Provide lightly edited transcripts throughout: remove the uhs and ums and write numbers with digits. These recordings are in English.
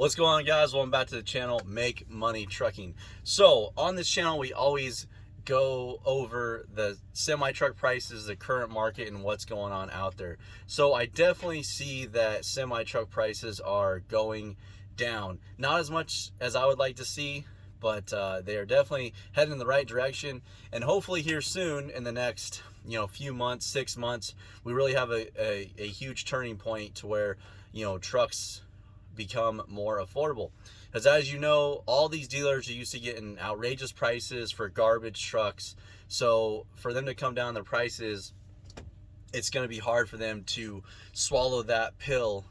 What's going on, guys? Welcome back to the channel, Make Money Trucking. So on this channel, we always go over the semi-truck prices, the current market, and what's going on out there. So I definitely see that semi-truck prices are going down. Not as much as I would like to see, but they are definitely heading in the right direction. And hopefully here soon, in the next few months, 6 months, we really have a huge turning point to where trucks become more affordable. Because as you know, all these dealers are used to getting outrageous prices for garbage trucks. So for them to come down their prices, it's going to be hard for them to swallow that pill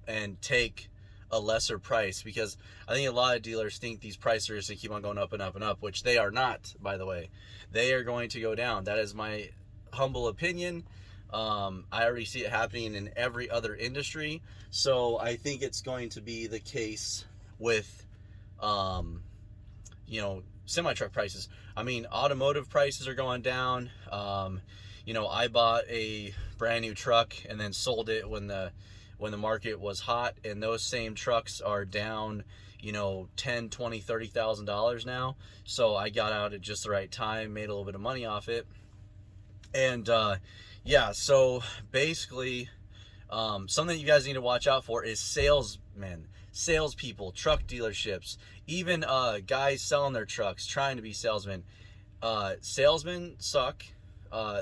and take a lesser price, because I think a lot of dealers think these prices are going to keep on going up and up and up, which they are not, by the way. They are going to go down. That is my humble opinion. I already see it happening in every other industry, so I think it's going to be the case with semi-truck prices. I mean, automotive prices are going down. I bought a brand new truck and then sold it when the market was hot, and those same trucks are down $10, $20, $30,000 now. So I got out at just the right time, made a little bit of money off it. And yeah, so basically something you guys need to watch out for is salespeople, truck dealerships, even guys selling their trucks, trying to be salesmen. Salesmen suck.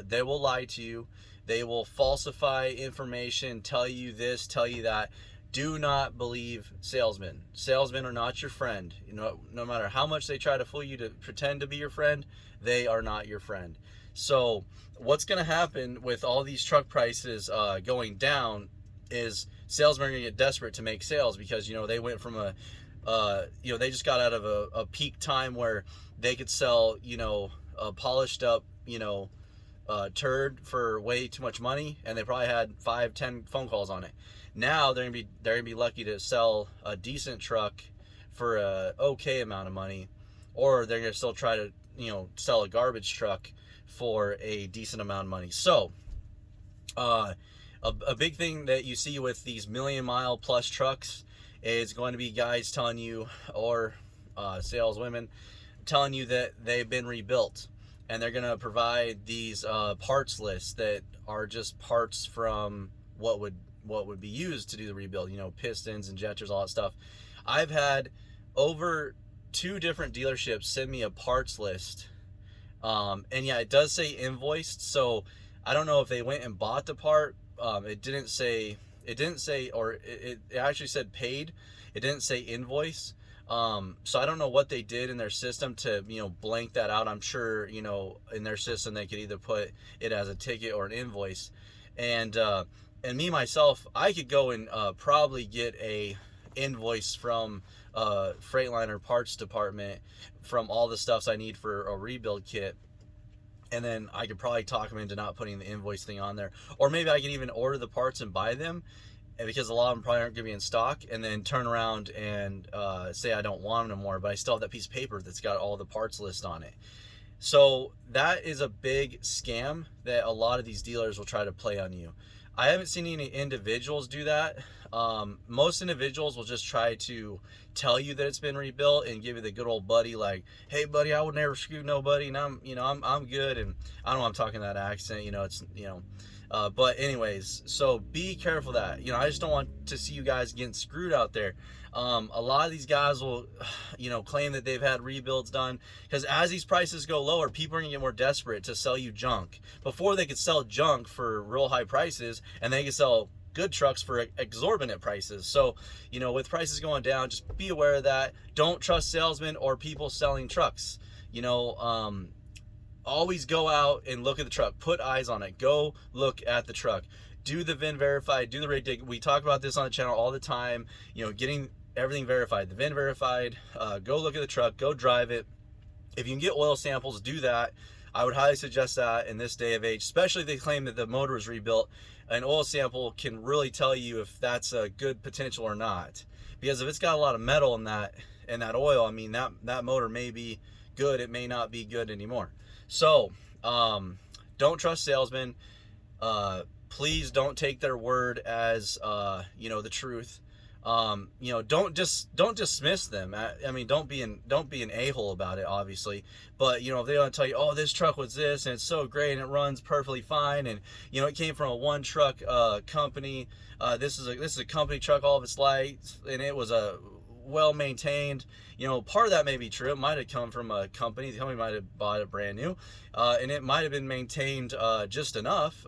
They will lie to you. They will falsify information, tell you this, tell you that. Do not believe salesmen. Salesmen are not your friend. No matter how much they try to fool you to pretend to be your friend, they are not your friend. So what's going to happen with all these truck prices going down is salesmen are going to get desperate to make sales, because they went from they just got out of a peak time where they could sell a polished up turd for way too much money, and they probably had 5-10 phone calls on it. Now they're gonna be lucky to sell a decent truck for a okay amount of money, or they're gonna still try to sell a garbage truck for a decent amount of money. So a big thing that you see with these million-mile plus trucks is going to be guys telling you, or saleswomen telling you, that they've been rebuilt, and they're going to provide these parts lists that are just parts from what would be used to do the rebuild, pistons, injectors, all that stuff. I've had over 2 different dealerships send me a parts list. And yeah, it does say invoiced, so I don't know if they went and bought the part. It didn't say, or it actually said paid. It didn't say invoice. So I don't know what they did in their system to, blank that out. I'm sure, in their system, they could either put it as a ticket or an invoice. And me, myself, I could go and probably get a invoice from Freightliner parts department from all the stuffs I need for a rebuild kit, and then I could probably talk them into not putting the invoice thing on there. Or maybe I could even order the parts and buy them, because a lot of them probably aren't going to be in stock, and then turn around and say I don't want them anymore, but I still have that piece of paper that's got all the parts list on it. So that is a big scam that a lot of these dealers will try to play on you. I haven't seen any individuals do that. Most individuals will just try to tell you that it's been rebuilt and give you the good old buddy, like, "Hey buddy, I would never screw nobody, and I'm good." And I don't know, I'm talking that accent, but anyways, so be careful of that. I just don't want to see you guys getting screwed out there. A lot of these guys will, claim that they've had rebuilds done, because as these prices go lower, people are gonna get more desperate to sell you junk. Before, they could sell junk for real high prices, and they could sell good trucks for exorbitant prices. So, with prices going down, just be aware of that. Don't trust salesmen or people selling trucks. Always go out and look at the truck. Put eyes on it. Go look at the truck. Do the VIN verified. Do the rate dig. We talk about this on the channel all the time. Getting everything verified. The VIN verified. Go look at the truck. Go drive it. If you can get oil samples, do that. I would highly suggest that in this day of age, especially if they claim that the motor was rebuilt. An oil sample can really tell you if that's a good potential or not. Because if it's got a lot of metal in that oil, I mean, that motor may be good. It may not be good anymore. So don't trust salesmen. Please don't take their word as the truth. You know, don't dismiss them. I mean, don't be an a-hole about it, obviously. But you know, if they don't tell you, oh, this truck was this and it's so great and it runs perfectly fine, and you know, it came from a one truck company. This is a company truck all of its life, and it was a well maintained. You know, part of that may be true. It might have come from a company. The company might have bought it brand new, and it might have been maintained just enough.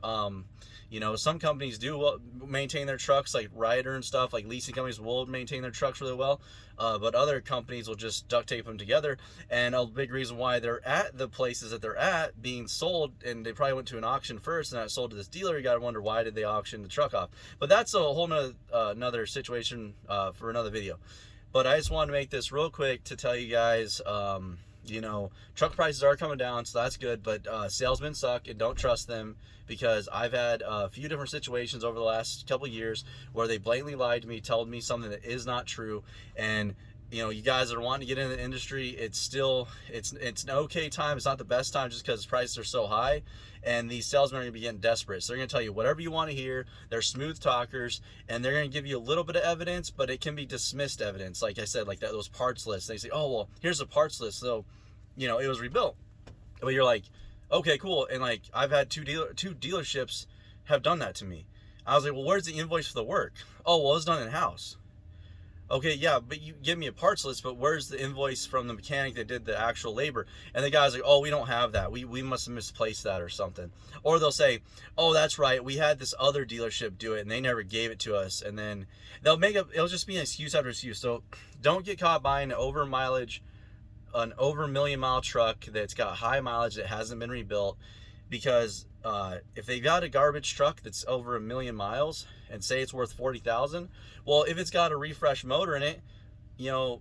You know, some companies do maintain their trucks, like Ryder and stuff, like leasing companies will maintain their trucks really well, but other companies will just duct tape them together. And a big reason why they're at the places that they're at being sold, and they probably went to an auction first and that sold to this dealer, you got to wonder, why did they auction the truck off? But that's a whole another situation for another video. But I just wanted to make this real quick to tell you guys, you know, truck prices are coming down, so that's good, but salesmen suck and don't trust them, because I've had a few different situations over the last couple of years where they blatantly lied to me, told me something that is not true. And you know, you guys that are wanting to get into the industry, it's an okay time. It's not the best time just because prices are so high, and these salesmen are going to be getting desperate. So they're going to tell you whatever you want to hear. They're smooth talkers, and they're going to give you a little bit of evidence, but it can be dismissed evidence. Like I said, like those parts lists. They say, oh, well, here's a parts list, so you know, it was rebuilt. But you're like, okay, cool. And like, I've had two dealerships have done that to me. I was like, well, where's the invoice for the work? Oh, well, it's done in-house. Okay, yeah, but you give me a parts list, but where's the invoice from the mechanic that did the actual labor? And the guy's like, oh, we don't have that. We must have misplaced that or something. Or they'll say, oh, that's right, we had this other dealership do it and they never gave it to us. And then it'll just be an excuse after excuse. So don't get caught buying an over million mile truck that's got high mileage that hasn't been rebuilt, because if they got a garbage truck that's over 1,000,000 miles and say it's worth 40,000, well, if it's got a refresh motor in it, you know,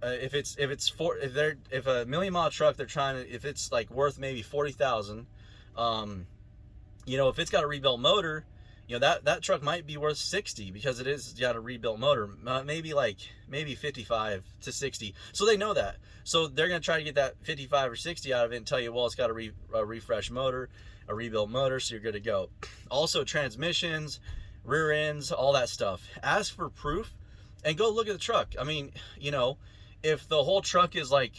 if a 1,000,000 mile truck, if it's like worth maybe 40,000, you know, if it's got a rebuilt motor, you know, that truck might be worth 60 because it's got a rebuilt motor, maybe 55 to 60. So they know that. So they're going to try to get that 55 or 60 out of it and tell you, well, it's got a refresh motor, a rebuilt motor, so you're good to go. Also, transmissions, rear ends, all that stuff. Ask for proof and go look at the truck. I mean, you know, if the whole truck is like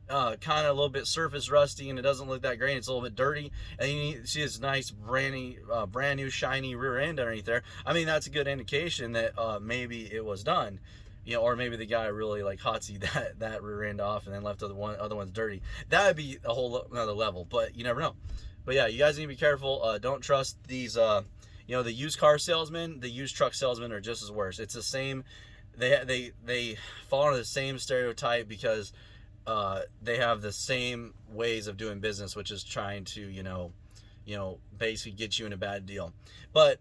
kind of a little bit surface rusty and it doesn't look that great, it's a little bit dirty, and you see this nice brand new shiny rear end underneath there, I mean, that's a good indication that maybe it was done. You know, or maybe the guy really like hotsied that rear end off and then left the other one's dirty. That would be a whole another level, but you never know. But yeah, you guys need to be careful. Don't trust these you know, the used car salesmen. The used truck salesmen are just as worse. It's the same. They fall into the same stereotype because they have the same ways of doing business, which is trying to, you know, basically get you in a bad deal. But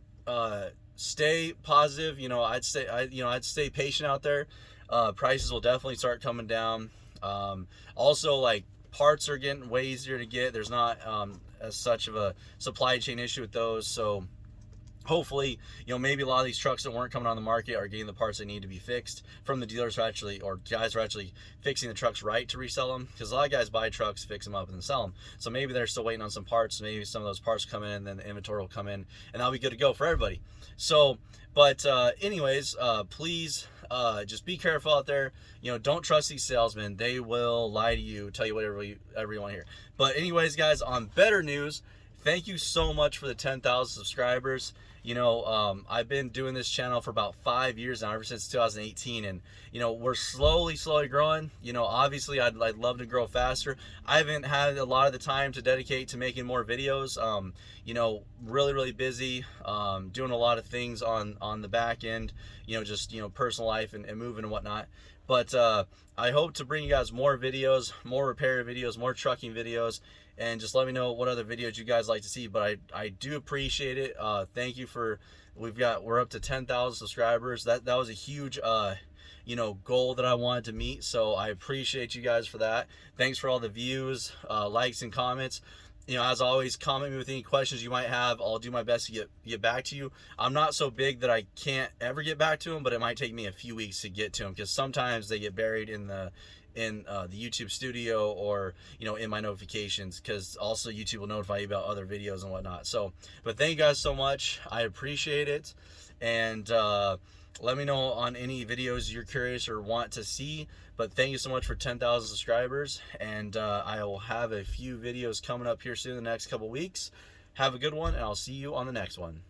stay positive. You know, I'd stay patient out there. Prices will definitely start coming down. Also, like, parts are getting way easier to get. There's not as such of a supply chain issue with those. So hopefully, you know, maybe a lot of these trucks that weren't coming on the market are getting the parts they need to be fixed from the dealers or guys who are actually fixing the trucks right to resell them, because a lot of guys buy trucks, fix them up, and then sell them. So maybe they're still waiting on some parts. Maybe some of those parts come in, and then the inventory will come in, and that'll be good to go for everybody. So, but anyways, please just be careful out there. You know, don't trust these salesmen. They will lie to you, tell you whatever you want to hear. But anyways, guys, on better news, thank you so much for the 10,000 subscribers. You know, I've been doing this channel for about 5 years now, ever since 2018, and you know, we're slowly growing. You know, obviously I'd love to grow faster. I haven't had a lot of the time to dedicate to making more videos. You know, really busy, doing a lot of things on the back end, you know, just, you know, personal life and moving and whatnot. But I hope to bring you guys more videos, more repair videos, more trucking videos, and just let me know what other videos you guys like to see. But I do appreciate it. Thank you we're up to 10,000 subscribers. That was a huge you know, goal that I wanted to meet, so I appreciate you guys for that. Thanks for all the views, likes, and comments. You know, as always, comment me with any questions you might have. I'll do my best to get back to you. I'm not so big that I can't ever get back to them, but it might take me a few weeks to get to them, because sometimes they get buried in the YouTube studio, or, you know, in my notifications, because also YouTube will notify you about other videos and whatnot. So, but thank you guys so much. I appreciate it. And let me know on any videos you're curious or want to see. But thank you so much for 10,000 subscribers, and I will have a few videos coming up here soon in the next couple weeks. Have a good one, and I'll see you on the next one.